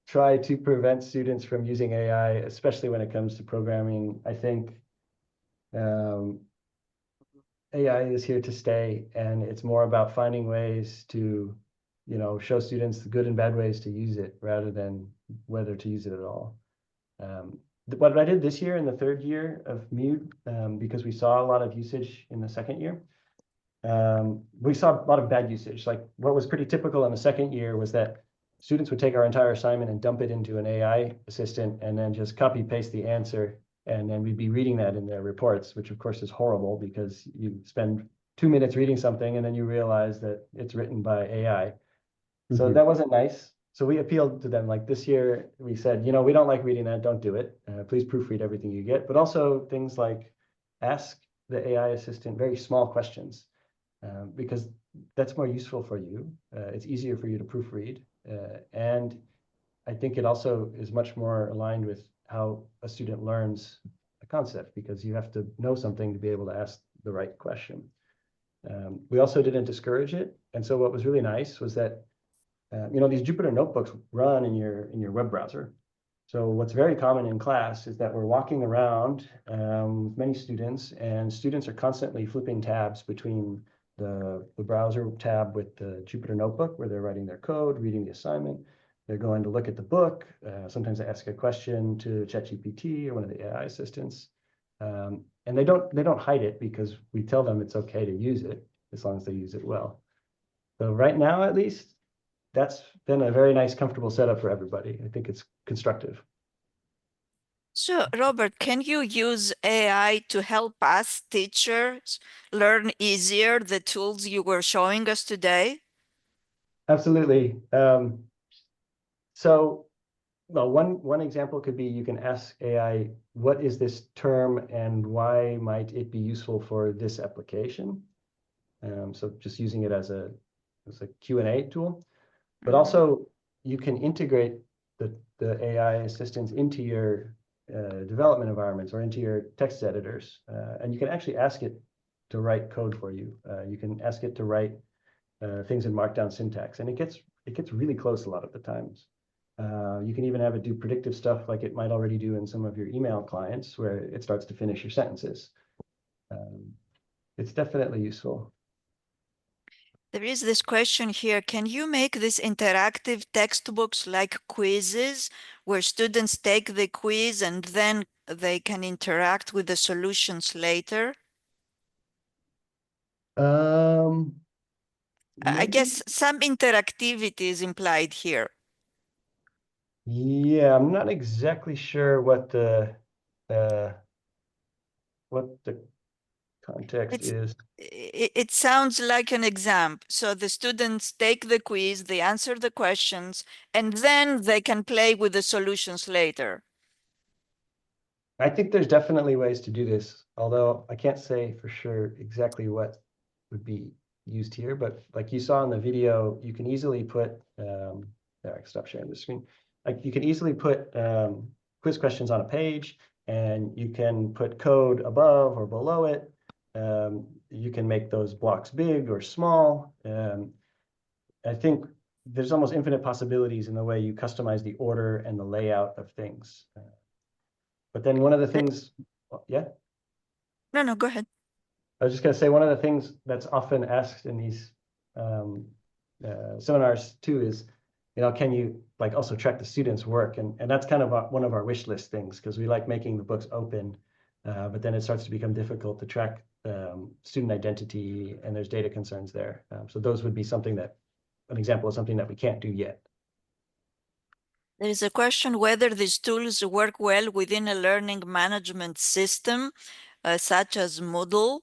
try to prevent students from using AI, especially when it comes to programming. I think AI is here to stay, and it's more about finding ways to, you know, show students the good and bad ways to use it rather than whether to use it at all. What I did this year in the 3rd year of Mute, because we saw a lot of usage in the 2nd year, we saw a lot of bad usage. Like what was pretty typical in the 2nd year was that students would take our entire assignment and dump it into an AI assistant and then just copy paste the answer. And then we'd be reading that in their reports, which of course is horrible because you spend 2 minutes reading something and then you realize that it's written by AI. So that wasn't nice. So we appealed to them. Like this year, we said, you know, we don't like reading that. Don't do it. Please proofread everything you get. But also things like ask the AI assistant very small questions, because that's more useful for you. It's easier for you to proofread. And I think it also is much more aligned with how a student learns a concept, because you have to know something to be able to ask the right question. We also didn't discourage it. And so what was really nice was that, these Jupyter notebooks run in your web browser. So what's very common in class is that we're walking around with many students, and students are constantly flipping tabs between the browser tab with the Jupyter notebook where they're writing their code, reading the assignment. They're going to look at the book. Sometimes they ask a question to ChatGPT or one of the AI assistants. And they don't hide it because we tell them it's okay to use it as long as they use it well. So right now, at least, that's been a very nice, comfortable setup for everybody. I think it's constructive. So, Robert, can you use AI to help us teachers learn easier the tools you were showing us today? Absolutely. Well, one example could be you can ask AI, what is this term and why might it be useful for this application? So just using it as a Q&A tool. But also you can integrate the AI assistants into your development environments or into your text editors. And you can actually ask it to write code for you. You can ask it to write things in Markdown syntax, and it gets really close a lot of the times. You can even have it do predictive stuff like it might already do in some of your email clients where it starts to finish your sentences. It's definitely useful. There is this question here. Can you make these interactive textbooks like quizzes where students take the quiz and then they can interact with the solutions later? I guess some interactivity is implied here. Yeah, I'm not exactly sure what the context is. It sounds like an exam. So the students take the quiz, they answer the questions, and then they can play with the solutions later. I think there's definitely ways to do this, although I can't say for sure exactly what would be used here. But like you saw in the video, you can easily put, I can stop sharing the screen. Like you can easily put quiz questions on a page, and you can put code above or below it. You can make those blocks big or small. I think there's almost infinite possibilities in the way you customize the order and the layout of things. But then one of the things, yeah? No, go ahead. I was just going to say, one of the things that's often asked in these seminars too is, can you like also track the students' work? And that's kind of one of our wish list things, because we like making the books open, but then it starts to become difficult to track student identity, and there's data concerns there. So those would be an example of something that we can't do yet. There is a question whether these tools work well within a learning management system, such as Moodle.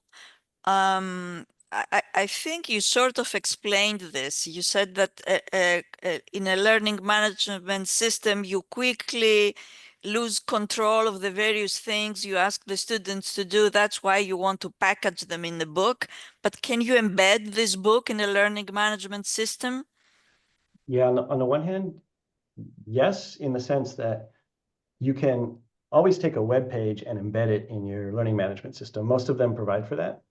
I think you sort of explained this. You said that in a learning management system, you quickly lose control of the various things you ask the students to do. That's why you want to package them in the book. But can you embed this book in a learning management system? Yeah, on the one hand, yes, in the sense that you can always take a web page and embed it in your learning management system. Most of them provide for that,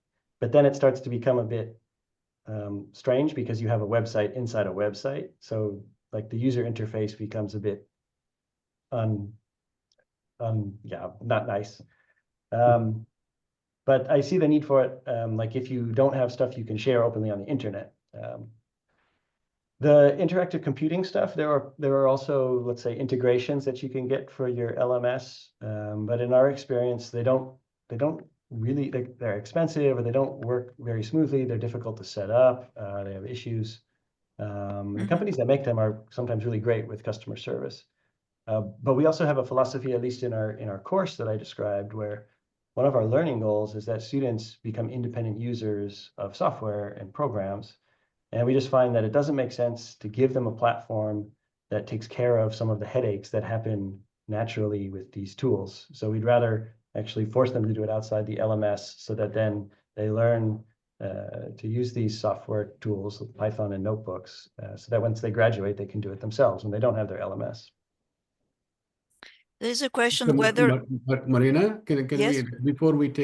but then it starts to become a bit strange because you have a website inside a website. So like the user interface becomes a bit not nice. But I see the need for it. Like if you don't have stuff you can share openly on the internet. The interactive computing stuff, there are also, let's say, integrations that you can get for your LMS. But in our experience, they don't really, they're expensive, or they don't work very smoothly. They're difficult to set up. They have issues. The companies that make them are sometimes really great with customer service. But we also have a philosophy, at least in our course that I described, where one of our learning goals is that students become independent users of software and programs. And we just find that it doesn't make sense to give them a platform that takes care of some of the headaches that happen naturally with these tools. So we'd rather actually force them to do it outside the LMS so that then they learn to use these software tools, Python and notebooks, so that once they graduate, they can do it themselves when they don't have their LMS. There's a question whether... But Marina, can Yes? we, before we take